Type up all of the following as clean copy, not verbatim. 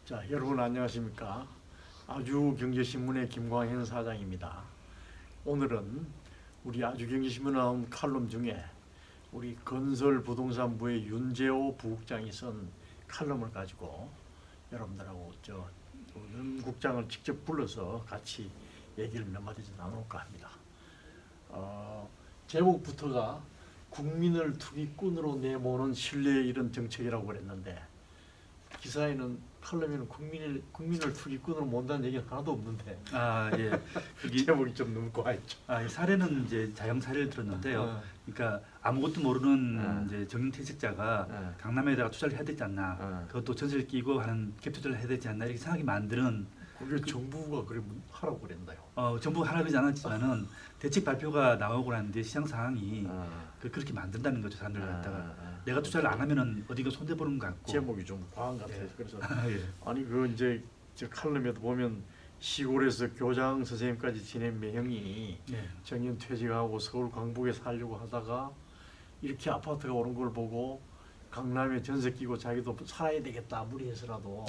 자, 여러분 안녕하십니까? 아주경제신문의 김광현 사장입니다. 오늘은 우리 아주경제신문에 나온 칼럼 중에 우리 건설부동산부의 윤재호 부국장이 쓴 칼럼을 가지고 여러분들하고 윤 국장을 직접 불러서 같이 얘기를 몇 마디 나눠볼까 합니다. 제목부터가 국민을 투기꾼으로 내모는 신뢰에 이른 정책이라고 그랬는데, 기사에는 칼럼에는 국민을 투기꾼으로 몬다는 얘기는 하나도 없는데. 예. 여기 제목이 좀 너무 과했죠. 이 사례는 이제 자영 사례를 들었는데요. 그러니까 아무것도 모르는 이제 정년퇴직자가 강남에다가 투자를 해야 되지 않나, 그것도 전세를 끼고 하는 갭 투자를 해야 되지 않나 이렇게 생각이 만드는. 그게 정부가 그래 하라고 그랬나요? 정부가 하라고 하지 않았지만은 대책 발표가 나오고 나는데 시장 상황이 그렇게 만든다는 거죠. 사람들 갖다가 내가 투자를 안 하면은 어디가 손대보는 것 같고. 제목이 좀 과한 것 같아서. 그래서 예. 아니 그 이제 저 칼럼에도 보면 시골에서 교장 선생님까지 지낸 매형이 정년 퇴직하고 서울 강북에 살려고 하다가 이렇게 아파트가 오는 걸 보고 강남에 전세 끼고 자기도 살아야 되겠다 무리해서라도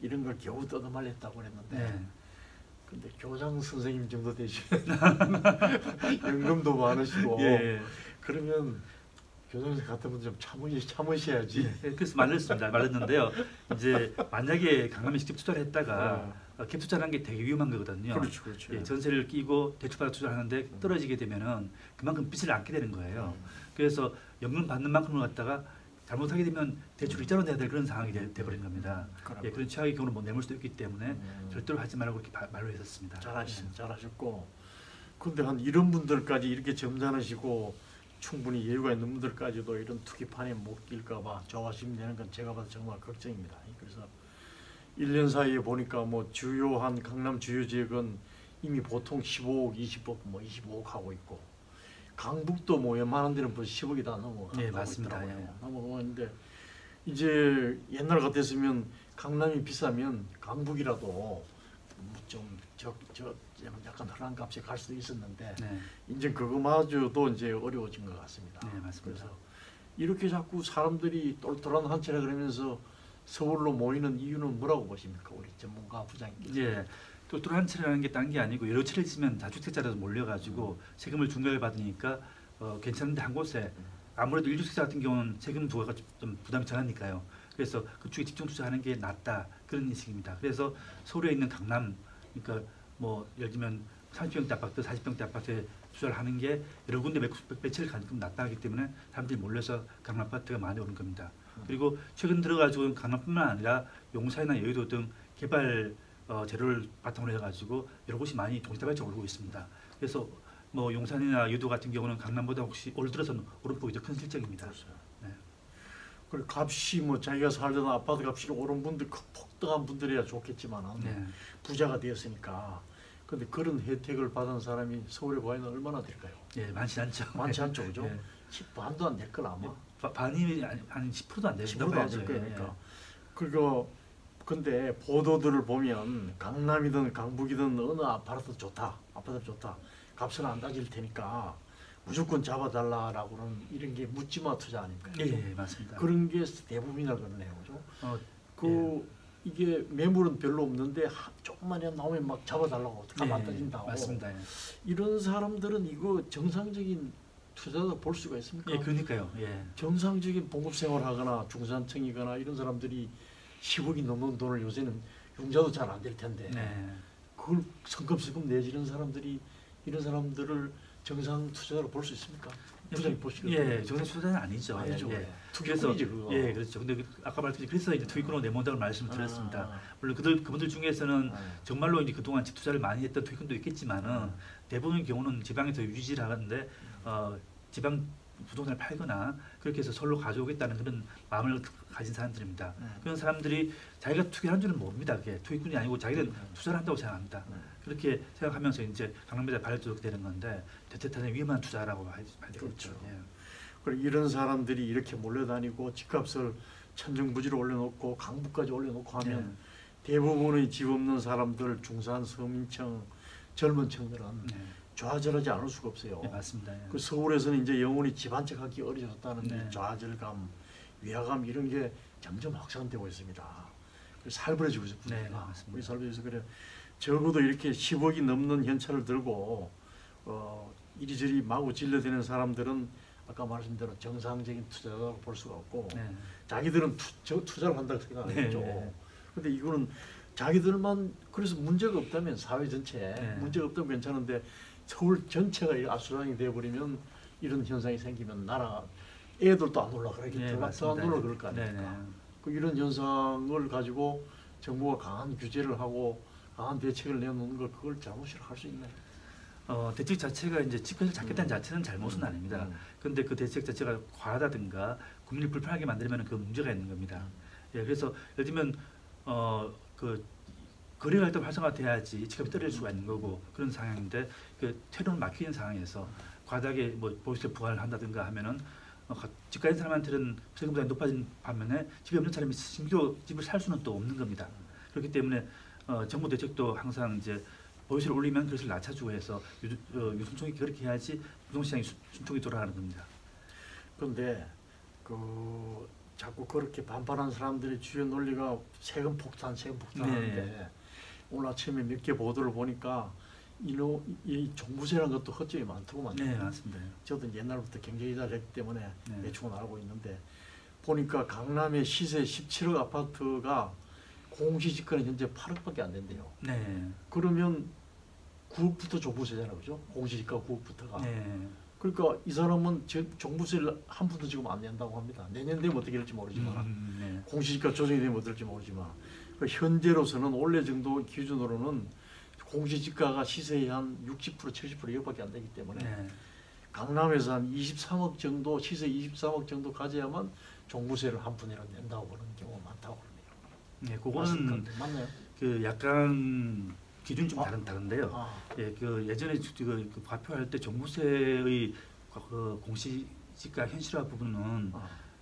이런 걸 겨우 뜯어말렸다고 그랬는데, 근데 교장 선생님 정도 되시면 연금도 많으시고 그러면 교장 선생님 같은 분 좀 참으셔야지. 그래서 말렸는데요. 이제 만약에 강남에 직접 투자를 했다가 갭 투자라는 게 되게 위험한 거거든요. 그렇죠. 전세를 끼고 대출받아 투자를 하는데 떨어지게 되면은 그만큼 빚을 안게 되는 거예요. 그래서 연금 받는 만큼을 갖다가 잘못하게 되면 대출을 이자로 내야 될 그런 상황이 돼버린 겁니다. 그런 최악의 경우는 뭐 내몰 수도 있기 때문에 절대로 하지 말라고 그렇게 말로 했었습니다. 잘하셨고, 근데 한 이런 분들까지 이렇게 점잖으시고 충분히 여유가 있는 분들까지도 이런 투기판에 못 낄까봐 조바심내는 건 제가 봐도 정말 걱정입니다. 그래서 1년 사이에 보니까 뭐 주요한 강남 주요 지역은 이미 보통 15억, 20억, 뭐 25억 하고 있고, 강북도 뭐 웬만한 데는 벌써 10억이 다 넘어가고 맞습니다. 넘어가는데, 이제 옛날 같았으면 강남이 비싸면 강북이라도 좀 약간 흔한 값에 갈 수도 있었는데 이제 그거마저도 이제 어려워진 것 같습니다. 맞습니다. 그래서 이렇게 자꾸 사람들이 똘똘한 한 채라 그러면서 서울로 모이는 이유는 뭐라고 보십니까, 우리 전문가 부장님께서? 똘똘한 채라는 게 딴 게 아니고 여러 채를 있으면 다주택자라도 몰려가지고 세금을 중간에 받으니까 괜찮은데 한 곳에 아무래도 1주택자 같은 경우는 세금 부과가 좀 부담이 덜하니까요. 그래서 그쪽에 집중 투자하는 게 낫다, 그런 인식입니다. 그래서 서울에 있는 강남, 그러니까 뭐 예를 들면 30평대 아파트, 40평대 아파트에 투자를 하는 게 여러 군데 몇 채를 가지고 낫다 하기 때문에 사람들이 몰려서 강남 아파트가 많이 오는 겁니다. 그리고 최근 들어가지고 강남뿐만 아니라 용산이나 여의도 등 개발 재료를 바탕으로 해가지고 여러 곳이 많이 동시다발적으로 오르고 있습니다. 그래서 뭐 용산이나 여의도 같은 경우는 강남보다 혹시 올 들어서는 오름폭이 더 큰 실적입니다. 그리고 값이 뭐 자기가 살던 아파트 값이 오른 분들, 폭등한 분들이야 좋겠지만 부자가 되었으니까. 근데 그런 혜택을 받은 사람이 서울에 과연 얼마나 될까요? 많지 않죠. 많지 않죠, 그죠? 반도 안 될 걸 아마. 반이 한 10%도 안 되죠. 10%도 안 될 거니까. 그리고 근데 보도들을 보면 강남이든 강북이든 어느 아파트 좋다, 값은 안 따질 테니까 무조건 잡아달라라고는 이런 게 묻지마 투자 아닙니까? 맞습니다. 그런 게 대부분이라 그러네요, 그죠? 이게 매물은 별로 없는데 조금만 나오면 막 잡아달라고 값 안 따진다고. 맞습니다. 이런 사람들은 이거 정상적인 투자도 볼 수가 있습니까? 그러니까요. 정상적인 봉급생활하거나 중산층이거나 이런 사람들이 10억이 넘는 돈을 요새는 융자도 잘 안 될 텐데 그걸 성급성급 내지는 사람들이, 이런 사람들을 정상 투자자로 볼 수 있습니까? 부장님 보시거든요. 정상 투자는 아니죠. 투기꾼이지 그거. 그렇죠. 근데 아까 말했듯이 그래서 이제 투기꾼으로 내몬다고 말씀을 드렸습니다. 물론 그분들 중에서는 정말로 이제 그동안 집 투자를 많이 했던 투기꾼도 있겠지만은 대부분의 경우는 지방에서 유지를 하는데 지방 부동산을 팔거나 그렇게 해서 서울로 가져오겠다는 그런 마음을 가진 사람들입니다. 그런 사람들이 자기가 투기하는 줄은 모릅니다. 그게 투기꾼이 아니고 자기는 투자를 한다고 생각합니다. 그렇게 생각하면서 이제 강남에다 발을 들게 되는 건데 대체타는 위험한 투자라고 봐야 되겠죠. 그리고 이런 사람들이 이렇게 몰려다니고 집값을 천정부지로 올려놓고 강북까지 올려놓고 하면 대부분의 집 없는 사람들, 중산 서민층, 젊은 층들은 좌절하지 않을 수가 없어요. 맞습니다. 그 서울에서는 이제 영원히 집 한 채 갖기 어려졌다는 좌절감, 위화감 이런 게 점점 확산되고 있습니다. 살벌해지고 있어요. 네, 맞습니다. 우리 살벌해서 그래 적어도 이렇게 10억이 넘는 현찰을 들고 이리저리 마구 질러대는 사람들은 아까 말씀대로 정상적인 투자자라고 볼 수가 없고 네. 자기들은 투자를 한다고 생각하겠죠. 네. 근데 이거는 자기들만 그래서 문제가 없다면 사회 전체에 네. 문제가 없다면 괜찮은데 서울 전체가 압수당이 돼버리면 이런 현상이 생기면 나라 애들도 안 올라가겠죠. 안 올라갈 거 아닙니까? 그 이런 현상을 가지고 정부가 강한 규제를 하고 강한 대책을 내놓는 걸 그걸 잘못이라고 할 수 있나요? 대책 자체가 이제 집권을 잡겠다는 자체는 잘못은 아닙니다. 그런데 그 대책 자체가 과하다든가 국민을 불편하게 만들면 그 문제가 있는 겁니다. 예, 그래서 예를 들면 그 거래가 일단 활성화돼야지 지갑이 떨어질 수가 있는 거고 그런 상황인데 그 퇴로는 막히는 상황에서 과다하게 뭐 보유세 부과를 한다든가 하면은 집가 있는 사람한테는 세금보다 높아진 반면에 집이 없는 사람이 심지어 집을 살 수는 또 없는 겁니다. 그렇기 때문에 정부 대책도 항상 이제 보유세를 올리면 그것을 낮춰주고 해서 유동성이 그렇게 해야지 부동시장이 순통이 돌아가는 겁니다. 그런데 그 자꾸 그렇게 반발하는 사람들의 주요 논리가 세금 폭탄하는데 네. 오늘 아침에 몇 개 보도를 보니까 이 종부세라는 것도 헛점이 많더구만요. 네, 맞습니다. 저도 옛날부터 경제기자를 했기 때문에 네. 대충은 알고 있는데 보니까 강남의 시세 17억 아파트가 공시지가는 현재 8억밖에 안 된대요. 네. 그러면 9억부터 종부세잖아요, 그죠? 공시지가 9억부터가. 네. 그러니까 이 사람은 종부세를 한 푼도 지금 안 낸다고 합니다. 내년 되면 어떻게 될지 모르지만 네. 공시지가 조정이 되면 어떨지 될지 모르지만 현재로서는 올해 정도 기준으로는 공시지가가 시세의 한 60% 70% 이것밖에 안 되기 때문에 네. 강남에서 한 23억 정도 시세 23억 정도 가져야만 종부세를 한 푼이라도 낸다고 그러는 경우가 많다고 그러네요. 네, 그거는 맞나요? 그 약간 기준이 좀 다른데요. 예, 그 예전에 그 발표할 때 종부세의 그 공시지가 현실화 부분은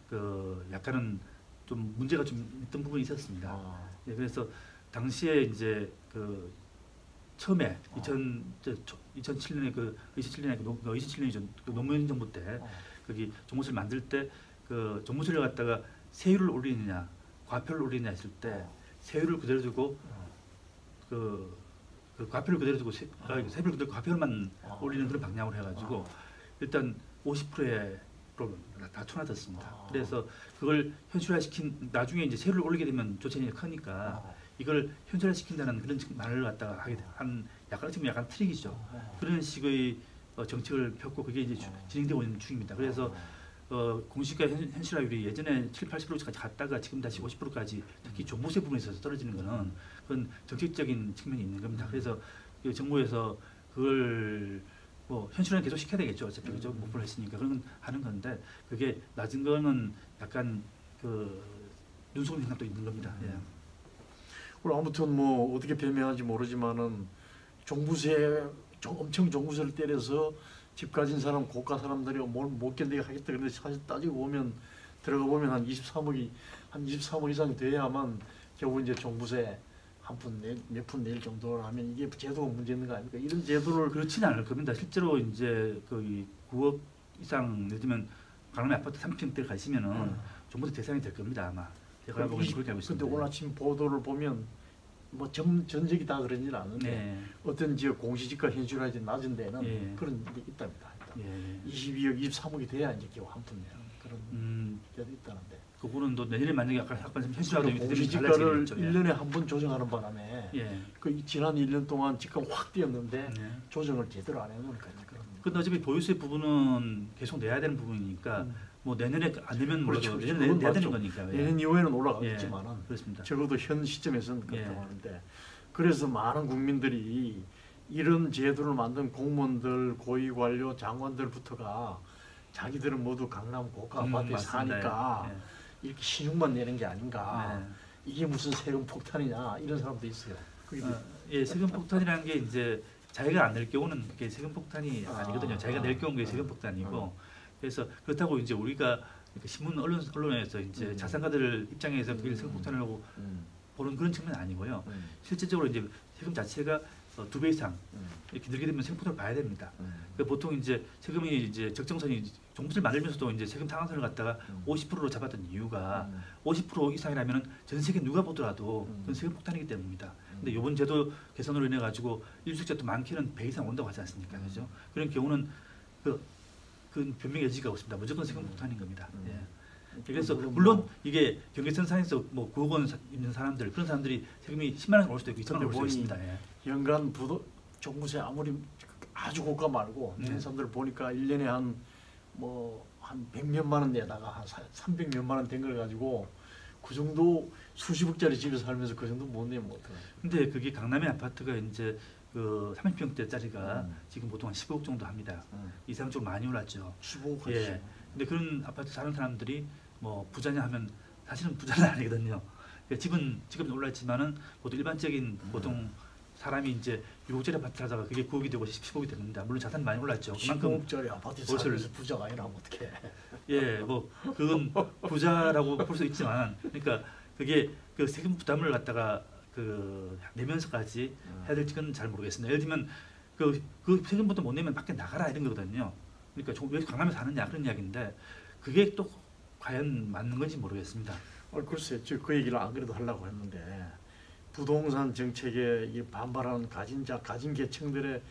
그 약간은 좀 문제가 좀 있던 부분이 있었습니다. 예, 그래서 당시에 이제 그 처음에 2007년에 그 27년이죠. 그 노무현 정부 때 거기 종부세를 만들 때 그 종부세를 갖다가 세율을 올리느냐 과표를 올리느냐 했을 때 세율을 그대로 두고 그 과표를 그대로 두고 세율을 그대로 과표만 올리는 그런 방향으로 해가지고 일단 50%로 낮춰놨었습니다. 그래서 그걸 현실화시킨 나중에 이제 세율을 올리게 되면 조치가 크니까 이걸 현실화시킨다는 그런 말을 갖다가 하게 한 약간 트릭이죠. 그런 식의 정책을 폈고 그게 이제 진행되고 있는 중입니다. 그래서 공시지가 현실화율이 예전에 70~80%까지 갔다가 지금 다시 50%까지 특히 종부세 부분에 있어서 떨어지는 거는 그건 정책적인 측면이 있는 겁니다. 그래서 정부에서 그걸 뭐 현실화는 계속 시켜야 되겠죠. 어차피 그죠 목표를 했으니까 그런 하는 건데 그게 낮은 거는 약간 그 눈속임 생각도 있는 겁니다. 예. 그럼 아무튼 뭐 어떻게 변명하는지 모르지만은 엄청 종부세를 때려서 집 가진 사람 고가 사람들이 뭘 못 견디게 하겠다. 그런데 사실 따지고 보면 들어가 보면 한 23억 이상이 돼야만 겨우 이제 종부세 몇 푼 낼 정도로 하면 이게 제도가 문제 있는 거 아닙니까? 이런 제도를 그렇지는 않을 겁니다. 실제로 이제 그 9억 이상 예를 들면 강남 아파트 3평대 가시면은 종부세 대상이 될 겁니다 아마. 제가 보기엔 그렇게 알고 있습니다. 근데 오늘 아침 보도를 보면 뭐 전적이 다 그러지는 않은데 네. 어떤 지역 공시지가 현실화율이 낮은 데는 예. 그런 게 있답니다. 예. 22억, 23억이 돼야 이제 겨우 한 푼 내는 그런 데도 있다는데. 그거는 또 내년에 만약에 약간 좀 현실화되면 공시지가를 1년에 한 번 조정하는 바람에 예. 그 지난 1년 동안 집값 확 뛰었는데 네. 조정을 제대로 안 해놓으니까 그런. 근데 어차피 보유세 부분은 계속 내야 되는 부분이니까 뭐 내년에 안 내면 그렇죠. 몰라도 내년에 내야 되는 거니까. 내년 이후에는 올라가겠지만은 그렇습니다. 적어도 현 시점에서는 그렇다고 하는데 그래서 많은 국민들이 이런 제도를 만든 공무원들, 고위관료, 장관들부터가 자기들은 모두 강남 고가 아파트에 사니까 이렇게 신용만 내는 게 아닌가. 이게 무슨 세금 폭탄이냐 이런 사람도 있어요. 예, 세금 폭탄이라는 게 이제 자기가 안 낼 경우는 그게 세금 폭탄이 아니거든요. 자기가 낼 경우는 그게 세금 폭탄이고 그래서 그렇다고 이제 우리가 신문 언론에서 이제 자산가들 입장에서 그게 세금 폭탄이라고 보는 그런 측면은 아니고요. 실질적으로 이제 세금 자체가 2배 이상 이렇게 늘게 되면 세금폭탄을 봐야 됩니다. 보통 이제 세금이 이제 적정선이 정부를 만들면서도 이제 세금 상한선을 갖다가 50%로 잡았던 이유가 50% 이상이라면 전 세계 누가 보더라도 그건 세금 폭탄이기 때문입니다. 근데 이번 제도 개선으로 인해 가지고 일주택자도 많게는 100 이상 온다고 하지 않습니까? 그죠? 그런 경우는 그 변명의 여지가 없습니다. 무조건 세금 폭탄인 겁니다. 예. 그래서 물론 이게 경계선상에서 뭐 9억 원 있는 사람들 그런 사람들이 세금이 10만 원 올 수도 있고 2천 원 올 수도 있습니다. 예. 연간 종부세 아무리 아주 고가 말고 내는 사람들 보니까 1년에 한 100몇만 원 내다가 한 300몇만 원 된 걸 가지고 그 정도 수십억짜리 집에 살면서 그 정도 못 내면 어떡해. 근데 그게 강남의 아파트가 이제 그 30평대짜리가 지금 보통 한 15억 정도 합니다. 이상 좀 많이 올랐죠. 15억 하지. 예. 근데 그런 아파트 사는 사람들이 뭐 부자냐 하면 사실은 부자는 아니거든요. 그러니까 집은 올랐지만은 보통 일반적인 보통 사람이 이제 6억짜리 아파트 하다가 그게 9억이 되고 10억이 됩니다. 물론 자산이 많이 올랐죠. 그만큼 15억짜리 아파트 살면서 부자가 아니라면 어떡해. 예, 뭐 그건 부자라고 볼 수 있지만, 그러니까 그게 그 세금 부담을 갖다가 그 내면서까지 해야 될지는 잘 모르겠습니다. 예를 들면 그 세금 부담 못 내면 밖에 나가라 이런 거거든요. 그러니까 왜 강남에 사느냐 그런 이야기인데 그게 또 과연 맞는 건지 모르겠습니다. 글쎄, 그 얘기를 안 그래도 하려고 했는데 부동산 정책에 이 반발하는 가진 계층들의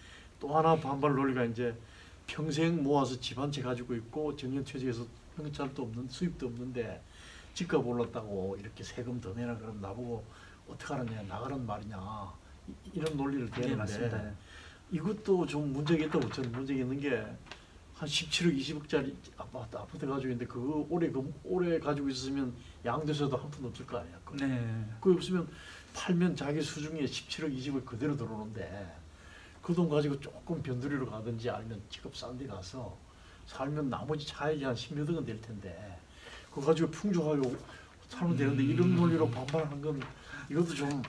또 하나 반발 논리가 이제 평생 모아서 집 한 채 가지고 있고 정년퇴직해서 현찰도 없는 수입도 없는데 집값 올랐다고 이렇게 세금 더 내라 그러면 나보고 어떡하느냐 나가란 말이냐 이런 논리를 대는데 맞습니다. 이것도 좀 문제가 있다고 저는 문제가 있는 게 한 17억 20억짜리 아파트 가지고 있는데 그거 오래 가지고 있으면 양도세도 한 푼 없을 거 아니야. 네. 그거 없으면 팔면 자기 수중에 17억 20억 그대로 들어오는데 그 돈 가지고 조금 변두리로 가든지 아니면 집값 싼 데 가서 살면 나머지 차익이 한 10몇 억은 될 텐데 그거 가지고 풍족하게 살면 되는데 이런 논리로 반발하는 건 이것도 좀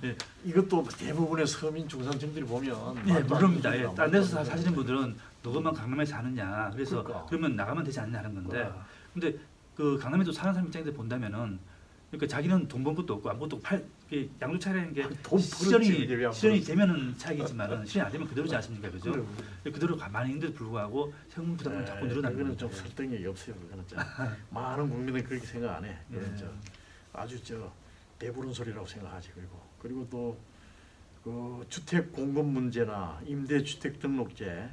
이것도 대부분의 서민 중산층들이 보면 예, 모릅니다. 예, 딴 데서 사시는 분들은 너것만 강남에 사느냐 그래서 그러면 나가면 되지 않냐는 건데 근데 그 강남에도 사는 사람 입장에서 본다면은 그러니까 자기는 돈 번 것도 없고 아무것도 양도차라는 게 실현이 되면은 차익이지만은 실현 안 되면 그대로지 않습니까, 그죠? 그대로 가만히 있는데도 불구하고 세금 부담은 자꾸 늘어나는 거는 좀 설득력이 없어요. 그거는 많은 국민은 그렇게 생각 안 해. 아주 배부른 소리라고 생각하지. 그리고 또 그 주택 공급 문제나 임대주택 등록제,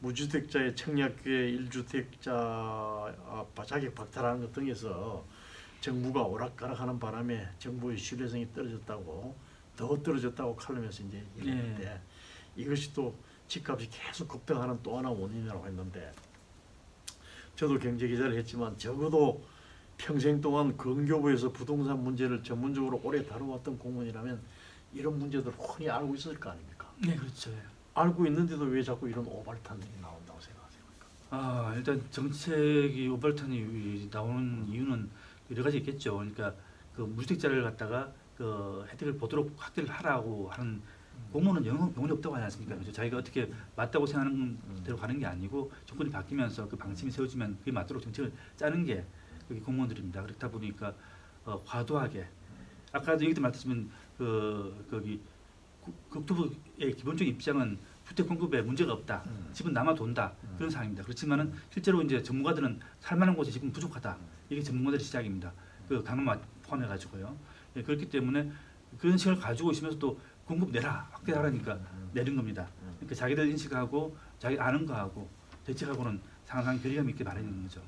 무주택자의 청약기회 1주택자 자격 박탈하는 것 등에서 정부가 오락가락하는 바람에 정부의 신뢰성이 더 떨어졌다고 칼럼에서 이제 얘기했는데 이것이 또 집값이 계속 급등하는 또 하나 원인이라고 했는데 저도 경제기자를 했지만 적어도 평생 동안 건교부에서 부동산 문제를 전문적으로 오래 다뤄왔던 공무원이라면 이런 문제들을 훤히 알고 있을 거 아닙니까? 네, 그렇죠. 알고 있는데도 왜 자꾸 이런 오발탄들이 나온다고 생각하십니까? 일단 정책이 오발탄이 나오는 이유는 여러 가지 있겠죠. 그러니까 그 무주택자를 갖다가 그 혜택을 보도록 확대를 하라고 하는 공무원은 영혼이 없다고 하지 않습니까? 그렇죠? 자기가 어떻게 맞다고 생각하는 대로 가는 게 아니고 정권이 바뀌면서 그 방침이 세워지면 그에 맞도록 정책을 짜는 게 그게 공무원들입니다. 그렇다 보니까 과도하게 아까도 얘기도 말했지만 거기 국토부의 기본적인 입장은 주택 공급에 문제가 없다. 집은 남아 돈다. 그런 상황입니다. 그렇지만은 실제로 이제 전문가들은 살만한 곳이 지금 부족하다. 이게 전문가들의 시작입니다. 그 강남 포함해 가지고요. 예, 그렇기 때문에 그런 식을 가지고 있으면서도 공급 내라, 확대하라니까 내린 겁니다. 그러니까 자기들 인식하고 자기 아는 거하고 대책하고는 상당히 괴리감 있게 마련인 거죠.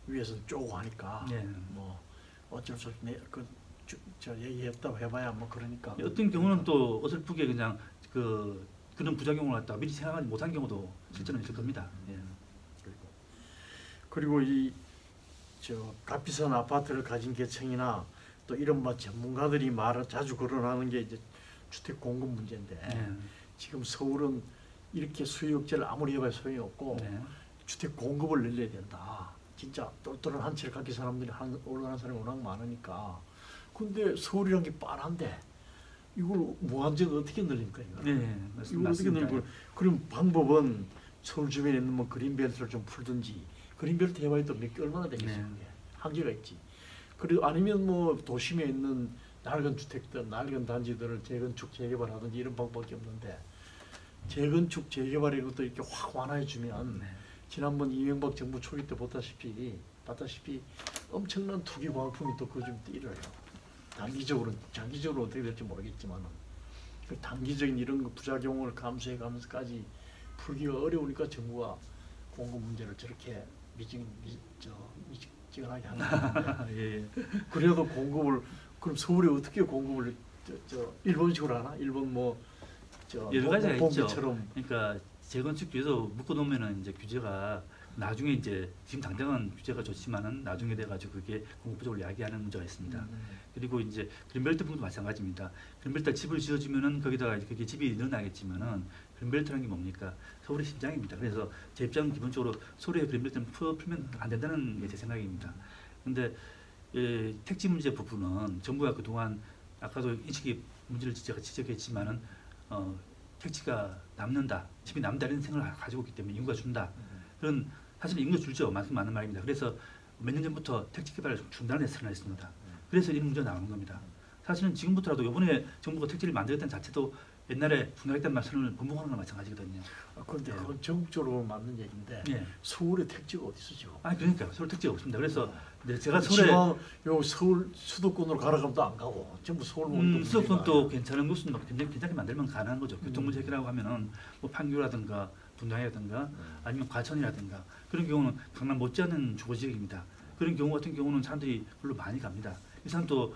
위에서는 쪼고 하니까 뭐 어쩔 수 없네. 저 얘기했다고 해봐야 뭐 그러니까. 어떤 경우는 또 어설프게 그냥 그런 부작용을 갖다가 미리 생각하지 못한 경우도 실제로 있을 겁니다. 예. 그리고 값비싼 아파트를 가진 계층이나 또 이른바 전문가들이 자주 거론하는 게 이제 주택 공급 문제인데 지금 서울은 이렇게 수요억제를 아무리 해봐야 소용이 없고 주택 공급을 늘려야 된다. 진짜 똘똘한 한 채를 갖기 사람들이 올라가는 사람이 워낙 많으니까. 근데 서울이란 게 빤한데 이걸 무한정 어떻게 늘립니까? 이걸 어떻게 늘고? 그럼 방법은 서울 주변에 있는 뭐 그린벨트를 좀 풀든지 그린벨트 해봐야 또 몇 개 얼마나 되겠어요? 한계가 있지. 그리고 아니면 뭐 도심에 있는 낡은 주택들, 낡은 단지들을 재건축, 재개발하든지 이런 방법밖에 없는데 재건축, 재개발 이런 것도 이렇게 확 완화해주면 네. 지난번 이명박 정부 초기 때 봤다시피 엄청난 투기 광풍이 또 그중 일어요. 단기적으로, 장기적으로 어떻게 될지 모르겠지만은 그 단기적인 이런 거 부작용을 감수해가면서까지 풀기가 어려우니까 정부가 공급 문제를 저렇게 미지근하게 하는 건데 예. 그래도 공급을 그럼 서울에 어떻게 공급을 일본식으로 하나? 일본 여러 가지가 있죠. 처럼 그러니까 재건축 규제도 묶어놓으면은 이제 규제가 나중에 이제 지금 당장은 규제가 좋지만은 나중에 돼가지고 그게 공급 부족을 야기하는 문제가 있습니다. 그리고 이제 그린벨트 부분도 마찬가지입니다. 그린벨트 집을 지어주면은 거기다가 그게 집이 늘어나겠지만은 그린벨트라는 게 뭡니까? 서울의 심장입니다. 그래서 제 입장은 기본적으로 서울의 그린벨트는 풀면 안 된다는 게 제 생각입니다. 근데 택지 문제 부분은 정부가 그동안 아까도 인식이 문제를 지적했지만은 택지가 남는다, 집이 남는다 이런 생각을 가지고 있기 때문에 인구가 준다. 그런 사실 인구가 줄죠. 만큼 많은 말입니다. 그래서 몇 년 전부터 택지 개발을 중단을 했습니다. 그래서 이런 문제가 나오는 겁니다. 사실은 지금부터라도 이번에 정부가 택지를 만들었다는 자체도 옛날에 중단했다는 말씀을 반복하는 거나 마찬가지거든요. 그런데 그건 전국적으로 맞는 얘기인데 예. 서울에 택지가 어디 있어죠? 그러니까 서울 택지가 없습니다. 그래서 제가 서울에 요 서울 수도권으로 가라가면 또 안 가고 전부 서울 수도권도 괜찮은 곳은 괜찮게 만들면 가능한 거죠. 교통 문제 해결하고 하면은 뭐 판교라든가 분당이라든가 아니면 과천이라든가 그런 경우는 강남 못지않은 주거 지역입니다. 그런 경우 같은 경우는 사람들이 별로 많이 갑니다. 이 사람도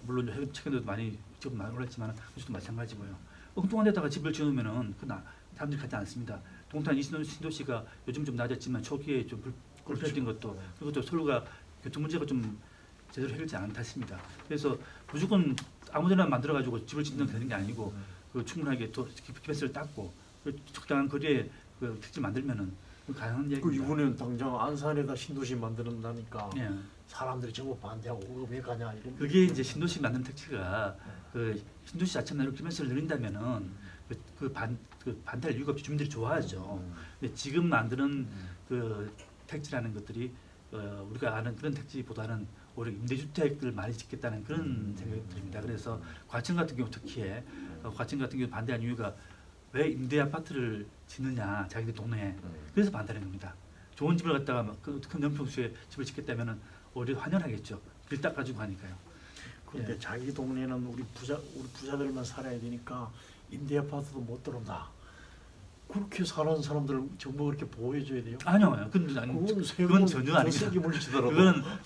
물론 최근에도 많이 좀 많이 올랐지만 그것도 마찬가지고요. 엉뚱한 데다가 집을 지으면은 사람들이 가지 않습니다. 동탄 이 신도시가 요즘 좀 낮았지만 초기에 좀 불편했던 것도 그것도 서울가 교통 문제가 좀 제대로 해결되지 않은 탓입니다. 그래서 무조건 아무데나 만들어가지고 집을 짓는 되는 게 아니고 충분하게 또 기반시설을 닦고 적당한 거리에 택지를 만들면은 가능한 얘기입니다. 이번에는 당장 안산에다 신도시 만드는다니까 예. 사람들이 전부 반대하고 그거 왜 가냐 이런. 그게 이제 신도시 만드는 택지가 신도시 자체만으로 기반시설을 늘린다면은 반대할 이유가 없이 주민들이 좋아하죠. 근데 지금 만드는 택지라는 것들이 우리가 아는 그런 택지보다는 오히려 임대주택을 많이 짓겠다는 그런 생각이 듭니다. 그래서 과천 같은 경우 특히 과천 같은 경우 반대한 이유가 왜 임대 아파트를 짓느냐 자기들 동네에 그래서 반대하는 겁니다. 좋은 집을 갖다가 큰 연평수에 집을 짓겠다면은 오히려 환영하겠죠. 길 닦아주고 하니까요. 그런데 자기 동네는 우리 부자들만 살아야 되니까 임대 아파트도 못 들어온다. 그렇게 사는 사람들을 정부가 그렇게 보호해줘야 돼요? 아니요. 그건 전혀 아닙니다.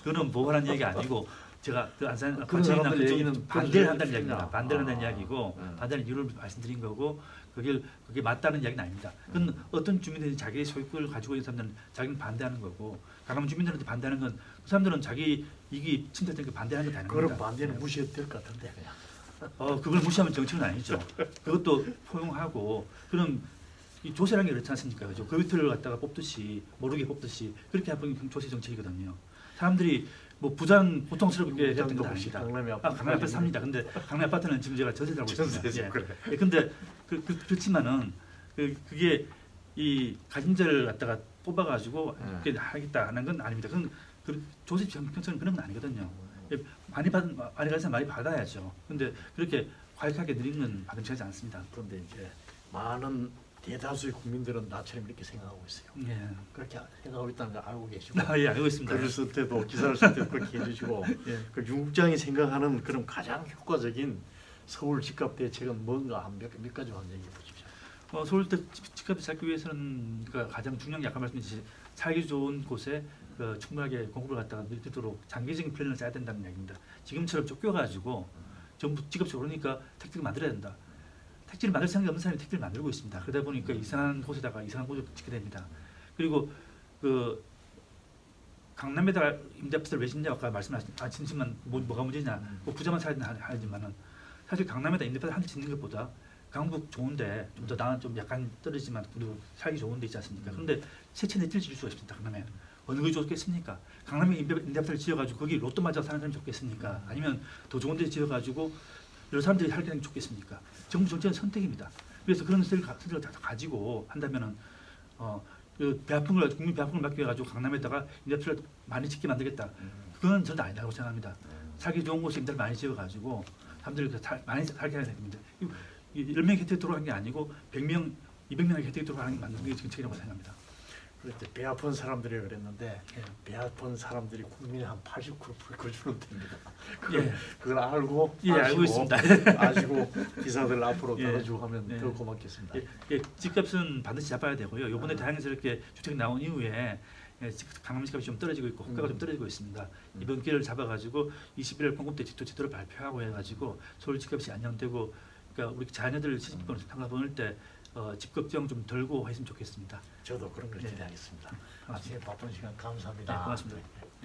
그거는 보호하는 얘기 아니고 제가 안산 과천이나 그쪽은 반대를 한다는 이야기입니다. 반대를 한다는 이야기고 반대하는 이유를 말씀드린 거고 그게 맞다는 이야기는 아닙니다. 그건 어떤 주민들이 자기의 소유권을 가지고 있는 사람들은 자기는 반대하는 거고 강남 주민들한테 반대하는 건 그 사람들은 자기 이익이 침탈되니까 반대하는 게 다른 겁니다. 그런 반대는 무시해도 될 것 같은데 그냥. 그걸 무시하면 정치는 아니죠. 그것도 포용하고 그럼 이 조세라는 게 그렇지 않습니까? 그죠? 그 밑을 갖다가 뽑듯이 모르게 뽑듯이 그렇게 하면 조세 정책이거든요. 사람들이 뭐 부장 보통스럽게 했던 건 아닙니다. 강남 아파트 삽니다. 근데 강남 아파트는 지금 제가 전세 살고 있습니다. 예. 근데 그렇지만은 그게 이 가진자를 갖다가 뽑아가지고 그렇게 하겠다 하는 건 아닙니다. 그건 조세 형평성은 그런 건 아니거든요. 많이 가는 사람 많이 받아야죠. 근데 그렇게 과격하게 늘리는 건 바람직하지 않습니다. 그런데 이제 많은 대다수의 국민들은 나처럼 이렇게 생각하고 있어요. 예. 그렇게 생각하고 있다는 걸 알고 계시고. 예, 알고 있습니다. 글을 쓸 때도 기사를 쓸 때도 그렇게 해주시고. 예. 그 윤 국장이 생각하는 그런 가장 효과적인 서울 집값 대책은 뭔가 몇 가지만 얘기해 보십시오. 서울 집값을 잡기 위해서는 가장 중요한 게 아까 말씀드렸듯이 살기 좋은 곳에 충분하게 공급을 갖다가 늘리도록 장기적인 플랜을 짜야 된다는 이야기입니다. 지금처럼 쫓겨가지고 전부 집값이 오르니까 택지를 만들어야 된다. 택지를 만들 생각이 없는 사람이 택지를 만들고 있습니다. 그러다 보니까 이상한 곳에다가 이상한 곳을 짓게 됩니다. 그리고 강남에다가 임대아파트를 왜 짓냐 아까 말씀하신 뭐가 문제냐 뭐 부자만 살아야 하지만은 사실 강남에다 임대아파트 한 대 짓는 것보다 강북 좋은데 좀 더 나은 좀 약간 떨어지지만 그래도 살기 좋은 데 있지 않습니까? 그런데 세채 네채를 지을 수가 있습니다. 강남에 어느 게 좋겠습니까? 강남에 임대아파트를 지어가지고 거기 로또 맞아 사는 사람이 좋겠습니까? 아니면 더 좋은 데 지어가지고 여러 사람들이 살게 되는 게 좋겠습니까? 정부 정책은 선택입니다. 그래서 그런 선택을 다 가지고 한다면은 국민 배아픔을 막기 위해 가지고 강남에다가 임대아파트를 많이 짓게 만들겠다. 그건 저는 아니라고 생각합니다. 살기 좋은 곳에 임대를 많이 지어가지고 사람들이 많이 살게 해야 됩니다. 10명 혜택 들어가는 게 아니고 100명, 200명의 혜택 들어가는 게 맞는 게 정책이라고 생각합니다. 그렇죠. 배 아픈 사람들이 그랬는데 예. 배 아픈 사람들이 국민의 한 80%는 됩니다. 예. 그걸 알고 예, 알고 있습니다. 아시고 기사들 앞으로 예. 달아주고 하면 예. 더 고맙겠습니다. 예, 집값은 반드시 잡아야 되고요. 이번에 다양스럽게 주택이 나온 이후에 강남집값이 좀 떨어지고 있고 호가가 좀 떨어지고 있습니다. 이번 기회를 잡아가지고 21일 공급대 제도를 발표하고 해가지고 서울 집값이 안정되고, 그러니까 우리 자녀들 시집보낼 상가 보낼 때 집 걱정 좀 덜고 했으면 좋겠습니다. 저도 그런 걸 네. 기대하겠습니다. 고맙습니다. 아침에 바쁜 시간 감사합니다. 네, 고맙습니다.